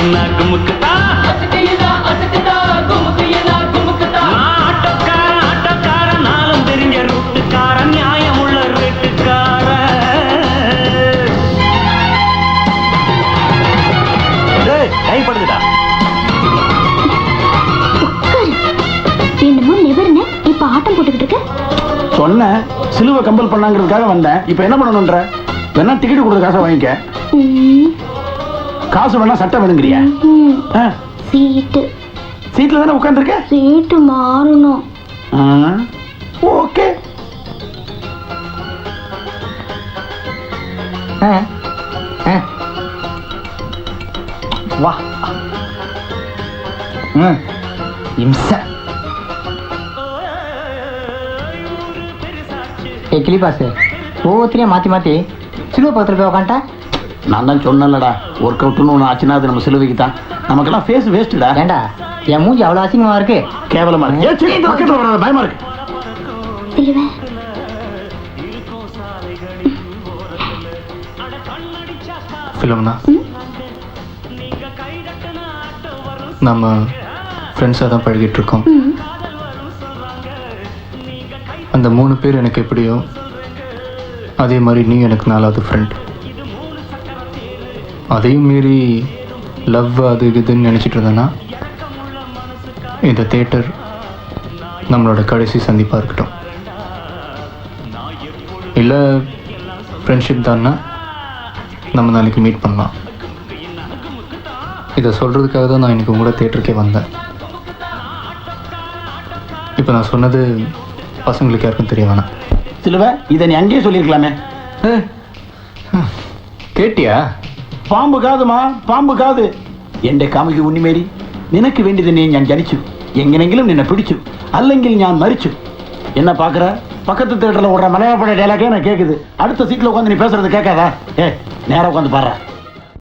இன்னா குமுக்குதா ஆட்டோக்கார நாளும் தெரிஞ்ச ரூட்டுக்கார நியாயம் உள்ள ரேட்டுக்கார கைப்படுதுடா என்னமோ நிவர்னு இப்ப ஆட்டம் போட்டுக்கிட்டு இருக்க. சொன்ன சிலுவை கம்பல் பண்ணாங்கிறதுக்காக வந்தேன். இப்ப என்ன பண்ணணும்ன்ற? வேணா டிக்கெட் கொடுத்த காசை வாங்கிக்க. காசு வேணா சட்டை வேணுங்கிறியா? சீட்டு சீட்ல தானே உட்கார்ந்துருக்க. சீட்டு மாறணும். ஓகே. வா. இம்சா. கிளி பாஸ் ஒவ்வொருத்தரையும் மாற்றி மாற்றி சிலுவை பக்கத்தில் போய் உக்காண்டா. நான் தான் சொன்னேன்லடா, ஒர்க் அவுட்னு ஒன்று ஆச்சுன்னா அது நம்ம சிலுவைக்கு தான். நமக்கெல்லாம் ஃபேஸ் வேஸ்ட்டுடா. ஏண்டா என் மூஞ்சி அவ்வளோ அசிங்கமாக இருக்கு, கேவலமா இருக்கு. பக்கத்தில் வராத, பயமா இருக்கு. ஃபிலோமினா, நம்ம ஃப்ரெண்ட்ஸாக தான் பழகிட்டு இருக்கோம். அந்த 3 பேர் எனக்கு எப்படியோ அதே மாதிரி நீ எனக்கு 4வது ஃப்ரெண்ட். அதையும் மீறி லவ் அது இதுன்னு நினச்சிட்டு இருந்தேன்னா இந்த தியேட்டர் நம்மளோட கடைசி சந்திப்பாக இருக்கட்டும். இல்லை ஃப்ரெண்ட்ஷிப் தான்னா நம்ம நாளைக்கு மீட் பண்ணலாம். இதை சொல்கிறதுக்காக தான் நான் இன்றைக்கி கூட தியேட்டருக்கே வந்தேன். இப்போ நான் சொன்னது பசங்களுக்கு யாருக்கும் தெரிய வேணாம். சிலுவை, இதை நீ அங்கேயே சொல்லியிருக்கலாமே. കേട്ടിയാ? പാമ്പ് കാതുമാ, പാമ്പ് കാത്. എന്റെ കാമുകി ഉണ്ണിമേരി, നിനക്ക് വേണ്ടി തന്നെ ഞാൻ ജനിച്ചു. എങ്ങനെങ്കിലും നിന്നെ പിടിച്ചു, അല്ലെങ്കിൽ ഞാൻ മരിച്ചു. என்ன பாக்குற? பக்கத்து தியேட்டர்ல ஓடுற மலையாள பட டயலாகே எனக்கு கேக்குது. அடுத்த சீட்ல உட்காந்து நீ பேசுறது கேட்காதா? நேரா உட்காந்து பாரு.